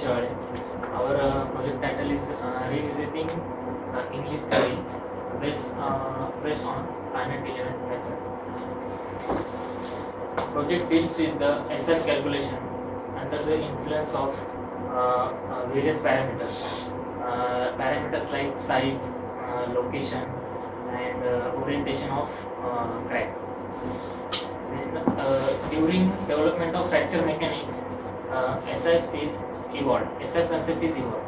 Chevale. Our project title is Revisiting English Theory based on finite element method. Project deals with the SR calculation under the influence of various parameters. Parameters like size, location, and orientation of crack. During development of fracture mechanics, SF is evolved. SF concept is evolved.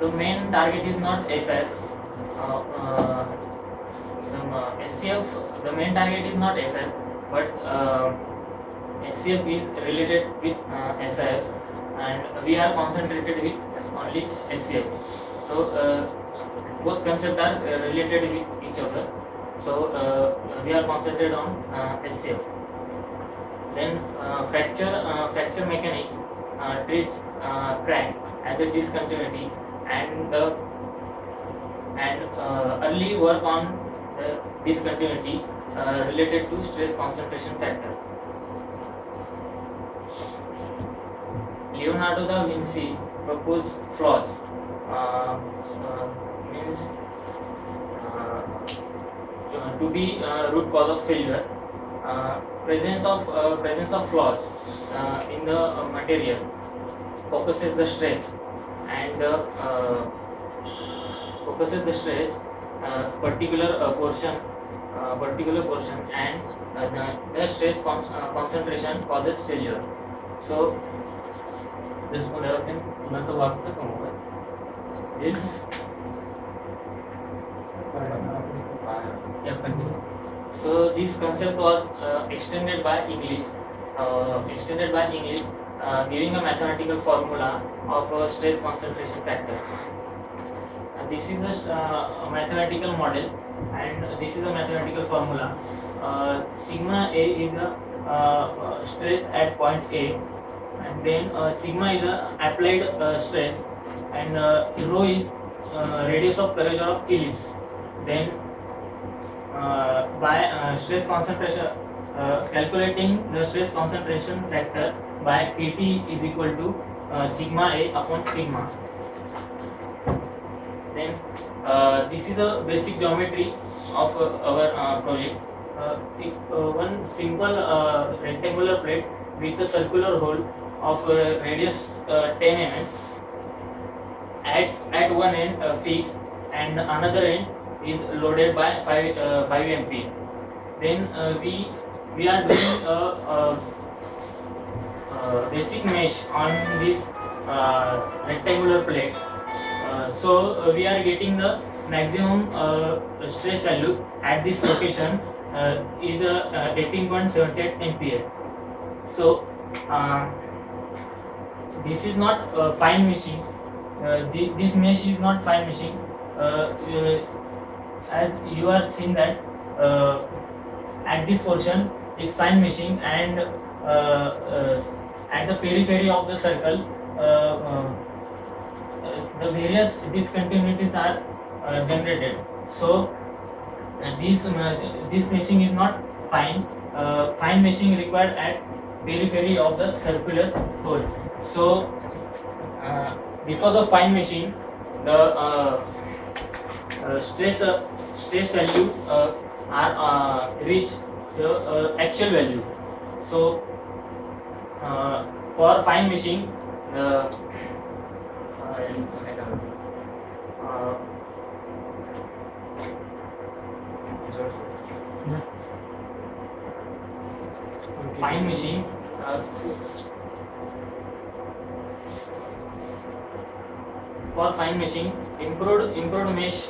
The main target is not SR. SCF. The main target is not SR, but SCF is related with SIF, and we are concentrated with only SCF. So both concepts are related with each other. So we are concentrated on SCF. Then fracture mechanics treats crack as a discontinuity, and early work on discontinuity related to stress concentration factor. Leonardo da Vinci proposed flaws, means to be root cause of failure. Presence of flaws in the material focuses the stress and particular portion, and the stress concentration causes failure. So this one is so this concept was extended by English, giving a mathematical formula of stress concentration factor. This is a mathematical model, and this is a mathematical formula. Sigma A is a stress at point A, and then sigma is a applied stress, and rho is radius of curvature of ellipse. Then by stress concentration, calculating the stress concentration factor by Kt is equal to sigma A upon sigma. Then this is a basic geometry of our project. One simple rectangular plate with a circular hole of radius 10 mm. At one end fixed, and another end is loaded by 5 MPa. Then we are doing a basic mesh on this rectangular plate. So we are getting the maximum stress value at this location is 18.78 MPa. So this is not fine meshing. This mesh is not fine meshing. As you are seeing that at this portion is fine meshing, and at the periphery of the circle the various discontinuities are generated. So this meshing is not fine. Fine meshing required at periphery of the circular hole. So because of fine meshing, the stress value are reach the actual value. So for fine meshing, fine meshing for fine meshing, improved mesh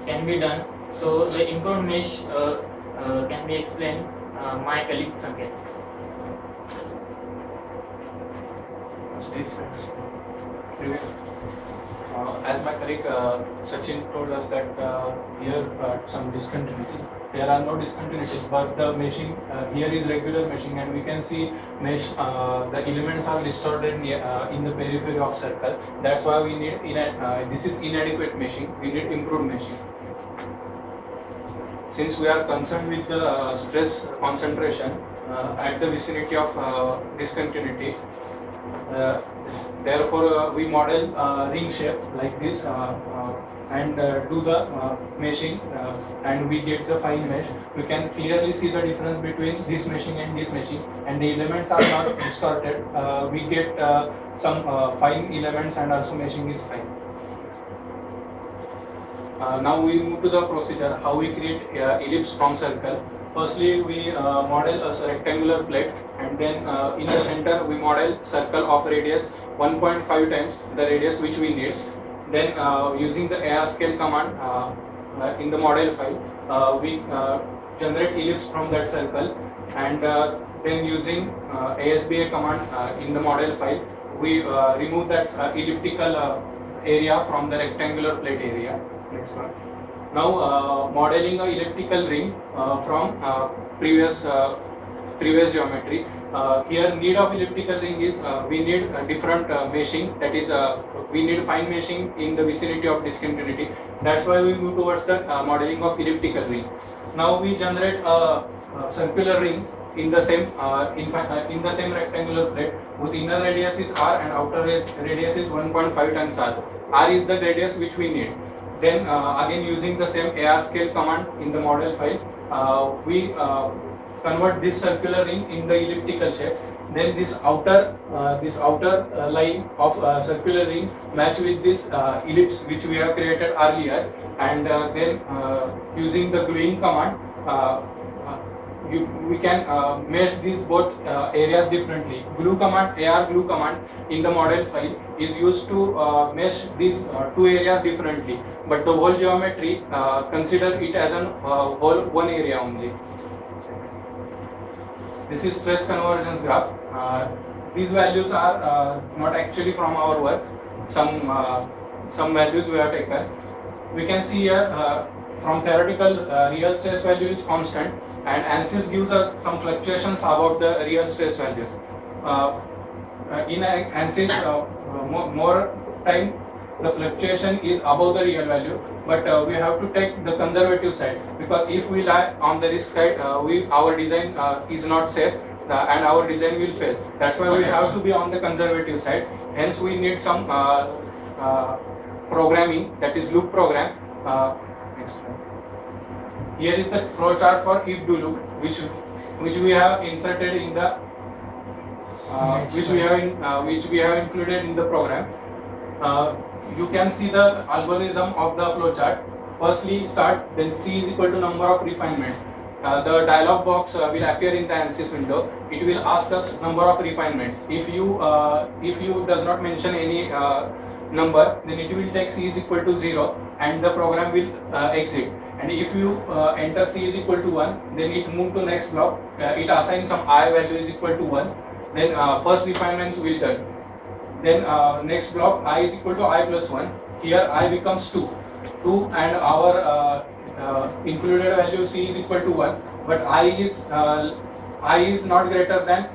can be done. So the improved mesh can be explained my colleague Sanket. As my colleague Sachin told us that here some discontinuity. There are no discontinuities, but the meshing here is regular meshing, and we can see mesh. The elements are distorted in the periphery of circle. That's why we need this is inadequate meshing. We need improved meshing. Since we are concerned with the stress concentration at the vicinity of discontinuity, Therefore, we model ring shape like this and do the meshing and we get the fine mesh. We can clearly see the difference between this meshing and this meshing, and the elements are not distorted. We get some fine elements and also meshing is fine. Now we move to the procedure how we create ellipse from circle. Firstly, we model a rectangular plate, and then in the center we model circle of radius 1.5 times the radius which we need. Then using the AR scale command in the model file, we generate ellipse from that circle, and then using ASBA command in the model file, we remove that elliptical area from the rectangular plate area. Next one. Now modeling a elliptical ring from previous geometry. Here need of elliptical ring is we need different meshing, that is we need fine meshing in the vicinity of discontinuity. That's why we move towards the modeling of elliptical ring. Now we generate a circular ring in the same rectangular plate whose inner radius is r and outer radius is 1.5 times r. R is the radius which we need. Then again using the same AR scale command in the model file, we convert this circular ring in the elliptical shape. Then this outer line of circular ring match with this ellipse which we have created earlier, and then using the gluing command we can mesh these both areas differently. Glue command, AR glue command in the model file is used to mesh these two areas differently, but the whole geometry consider it as an whole one area only. This is stress convergence graph. These values are not actually from our work. Some values we have taken. We can see here from theoretical real stress value is constant, and ANSYS gives us some fluctuations about the real stress values. In ANSYS, more time the fluctuation is above the real value, but we have to take the conservative side, because if we lie on the risk side, our design is not safe and our design will fail. That's why we have to be on the conservative side. Hence, we need some programming, that is loop program. Next one. Here is the flow chart for if do loop, which we have inserted in the which we have included in the program. You can see the algorithm of the flow chart. Firstly, start, then C is equal to number of refinements. The dialog box will appear in the ANSYS window. It will ask us number of refinements. If you does not mention any number, then it will take C is equal to 0 and the program will exit. And if you enter C is equal to 1, then it move to next block. It assigns some I value is equal to 1. Then first refinement will done. Then next block I is equal to I plus 1. Here I becomes 2, and our included value C is equal to 1. But I is not greater than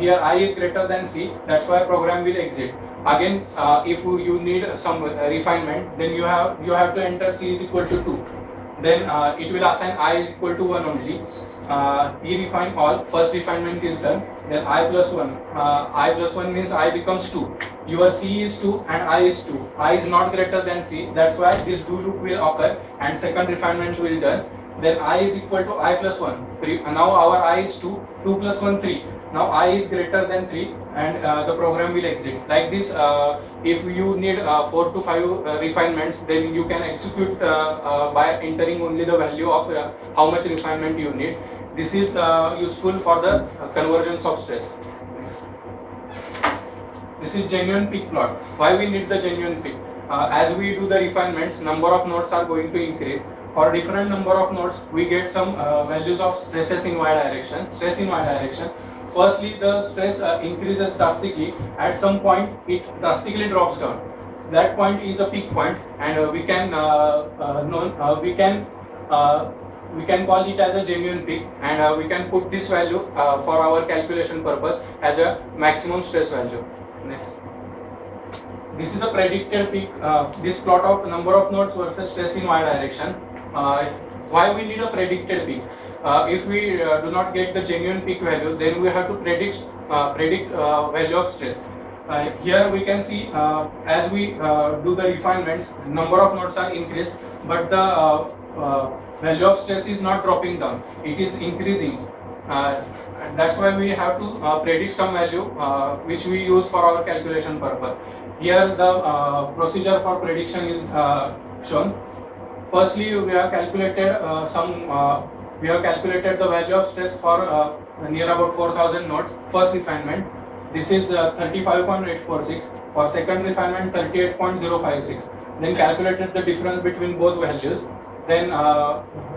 here I is greater than C. That's why program will exit. Again, if you need some refinement, then you have to enter C is equal to 2. Then it will assign I is equal to 1 only. Refine all. First refinement is done. Then I plus 1. I plus 1 means I becomes 2. Your C is 2 and I is 2. I is not greater than C. That's why this do loop will occur and second refinement will done. Then I is equal to I plus 1. Now our I is 2. 2 plus 1 3. Now I is greater than 3 and the program will exit. Like this, if you need 4 to 5 refinements, then you can execute by entering only the value of how much refinement you need. This is useful for the convergence of stress. This is genuine peak plot. Why we need the genuine peak? As we do the refinements, number of nodes are going to increase. For different number of nodes, we get some values of stresses in y direction. Stress in y direction. Firstly, the stress increases drastically. At some point, it drastically drops down. That point is a peak point, and we can call it as a genuine peak, and we can put this value for our calculation purpose as a maximum stress value. Next, this is a predicted peak. This plot of number of nodes versus stress in y direction. Why we need a predicted peak? if we do not get the genuine peak value, then we have to predict value of stress. Here we can see as we do the refinements, number of nodes are increased, but the value of stress is not dropping down, it is increasing. That's why we have to predict some value which we use for our calculation purpose. Here the procedure for prediction is shown. Firstly, we have calculated the value of stress for near about 4000 nodes. First refinement, this is 35.846. For second refinement, 38.056. Then calculated the difference between both values. Then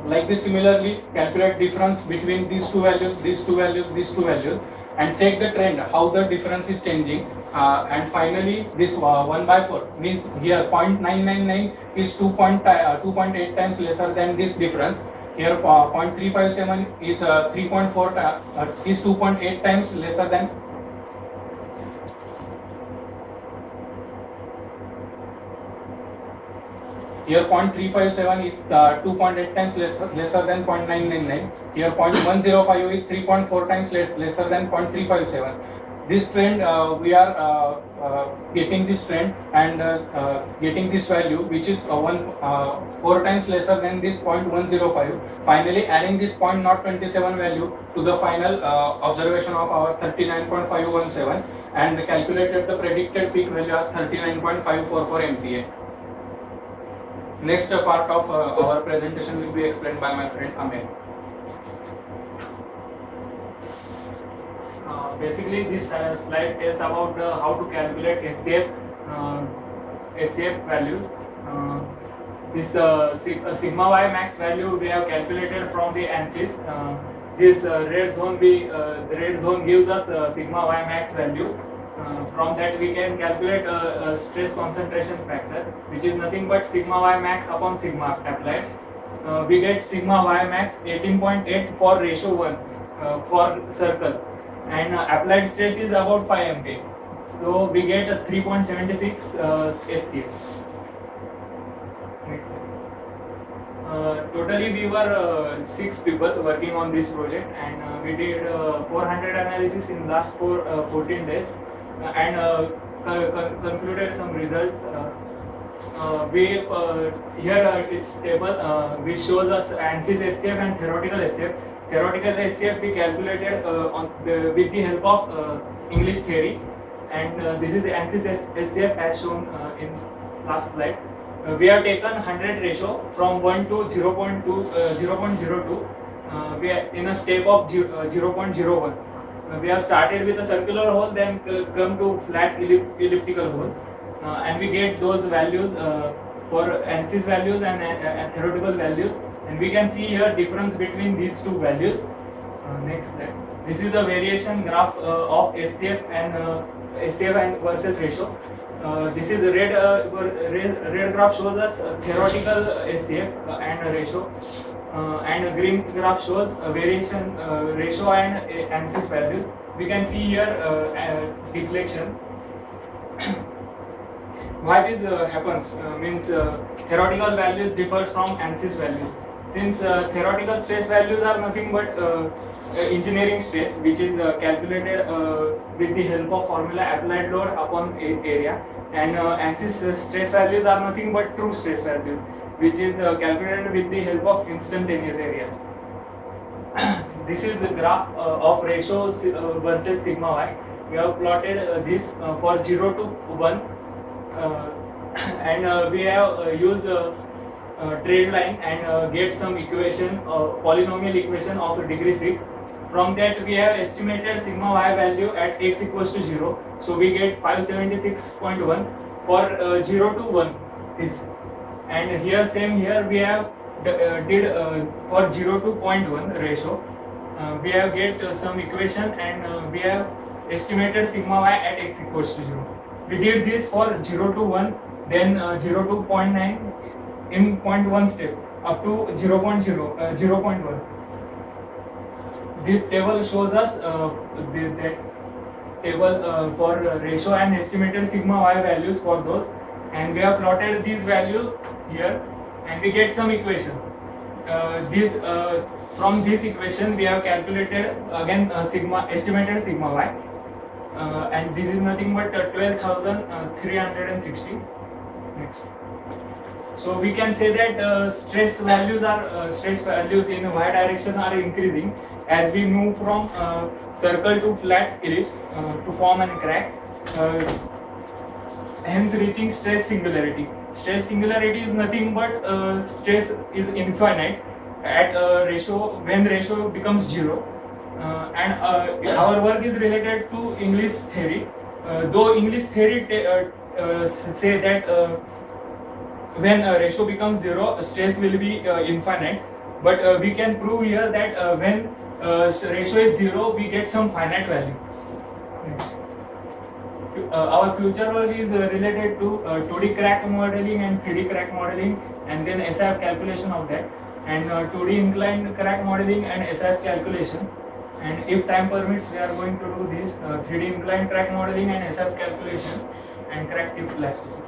like this, similarly calculate difference between these two values, these two values, these two values, and check the trend, how the difference is changing. And finally this 1/4 means here 0.999 is 2.8 times lesser than this difference. Here 0.357 is 3.4 is 2.8 times lesser than. Here 0.357 is 2.8 times lesser than 0.999. Here 0.105 is 3.4 times lesser than 0.357. This trend we are getting this trend and getting this value, which is 4 times lesser than this 0.105. Finally adding this 0.027 value to the final observation of our 39.517 and calculated the predicted peak value as 39.544 MPa. Next part of our presentation will be explained by my friend Amir. Basically, this slide tells about how to calculate SCF values. This sigma y max value we have calculated from the ANSYS. This red zone gives us sigma y max value. From that we can calculate a stress concentration factor, which is nothing but sigma y max upon sigma applied. We get sigma y max 18.8 for ratio 1 for circle, and applied stress is about 5 MPa. So we get a 3.76 SCF. Next. Totally we were 6 people working on this project, and we did 400 analysis in last 14 days. And concluded some results. Here it's table which shows us ANSYS SCF and theoretical SCF. Theoretical SCF we calculated with the help of English theory, and this is the ANSYS SCF as shown in last slide. We have taken 100 ratio from 1 to 0.02. We are in a step of 0.01. We have started with a circular hole, then come to flat elliptical hole, and we get those values for ANSYS values and theoretical values, and we can see here difference between these two values. Next slide. This is the variation graph of SCF and versus ratio. This is the red graph shows us theoretical SCF and ratio. And a green graph shows variation ratio and ANSYS values. We can see here deflection. Why this happens means theoretical values differ from ANSYS values. Since theoretical stress values are nothing but engineering stress, which is calculated with the help of formula applied load upon area, and ANSYS stress values are nothing but true stress values, which is calculated with the help of instantaneous areas. This is the graph of ratios versus sigma y. We have plotted this for 0 to 1, and we have used trade line and get some equation, polynomial equation of degree 6. From that we have estimated sigma y value at x equals to 0. So we get 576.1 for 0 to 1 is. And here same here we have did for 0 to 0.1 ratio. We have get some equation, and we have estimated sigma y at x equals to 0. We did this for 0 to 1, then 0 to 0.9 in 0.1 step up to 0.1. This table shows us that table for ratio and estimated sigma y values for those, and we have plotted these values here, and we get some equation. this from this equation we have calculated again sigma, estimated sigma y, and this is nothing but 12,360. Next. So we can say that stress values in y direction are increasing as we move from circle to flat ellipse to form and crack, hence reaching stress singularity. Stress singularity is nothing but stress is infinite at ratio when ratio becomes 0, and our work is related to English theory. Though English theory say that when ratio becomes 0, stress will be infinite, but we can prove here that when ratio is 0, we get some finite value. Our future work is related to 2D crack modeling and 3D crack modeling, and then SIF calculation of that, and 2D inclined crack modeling and SIF calculation. And if time permits, we are going to do this 3D inclined crack modeling and SIF calculation and crack tip elasticity.